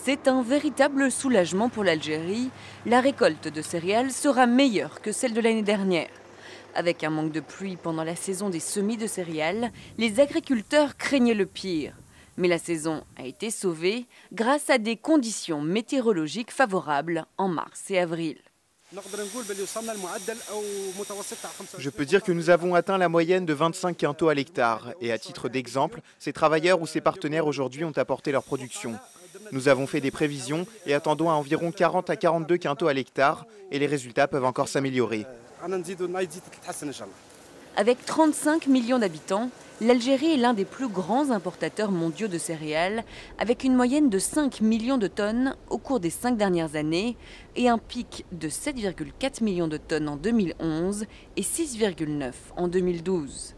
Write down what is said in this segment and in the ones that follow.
C'est un véritable soulagement pour l'Algérie. La récolte de céréales sera meilleure que celle de l'année dernière. Avec un manque de pluie pendant la saison des semis de céréales, les agriculteurs craignaient le pire. Mais la saison a été sauvée grâce à des conditions météorologiques favorables en mars et avril. Je peux dire que nous avons atteint la moyenne de 25 quintaux à l'hectare. Et à titre d'exemple, ces travailleurs ou ces partenaires aujourd'hui ont apporté leur production. Nous avons fait des prévisions et attendons à environ 40 à 42 quintaux à l'hectare et les résultats peuvent encore s'améliorer. Avec 35 millions d'habitants, l'Algérie est l'un des plus grands importateurs mondiaux de céréales, avec une moyenne de 5 millions de tonnes au cours des 5 dernières années et un pic de 7,4 millions de tonnes en 2011 et 6,9 en 2012.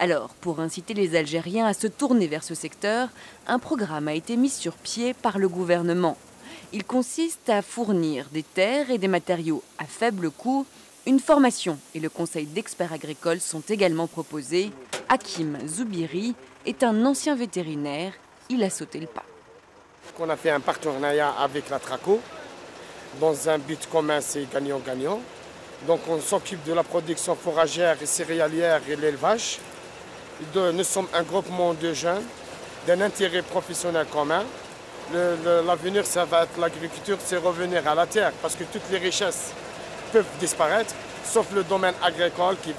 Alors, pour inciter les Algériens à se tourner vers ce secteur, un programme a été mis sur pied par le gouvernement. Il consiste à fournir des terres et des matériaux à faible coût. Une formation et le conseil d'experts agricoles sont également proposés. Hakim Zoubiri est un ancien vétérinaire. Il a sauté le pas. On a fait un partenariat avec la Traco. Dans un but commun, c'est gagnant-gagnant. Donc on s'occupe de la production foragère et céréalière et l'élevage. Nous sommes un groupement de jeunes d'un intérêt professionnel commun. L'avenir, ça va être l'agriculture, c'est revenir à la terre parce que toutes les richesses peuvent disparaître, sauf le domaine agricole qui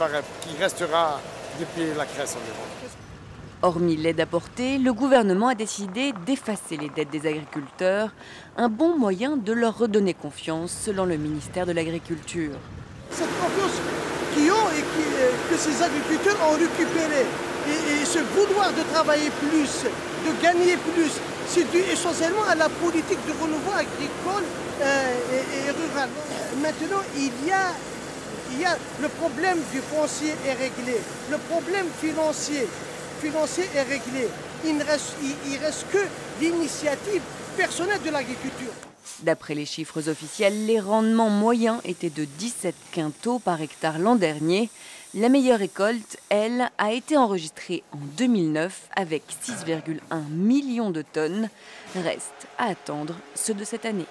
restera depuis la création du monde. Hormis l'aide apportée, le gouvernement a décidé d'effacer les dettes des agriculteurs, un bon moyen de leur redonner confiance selon le ministère de l'Agriculture. Cette confiance qu'ils ont et que ces agriculteurs ont récupéré et ce vouloir de travailler plus, de gagner plus, c'est dû essentiellement à la politique de renouveau agricole et rural. Maintenant, il y a le problème du foncier est réglé, le problème financier est réglé. Il ne reste que l'initiative personnelle de l'agriculture. D'après les chiffres officiels, les rendements moyens étaient de 17 quintaux par hectare l'an dernier. La meilleure récolte, elle, a été enregistrée en 2009 avec 6,1 millions de tonnes. Reste à attendre ceux de cette année.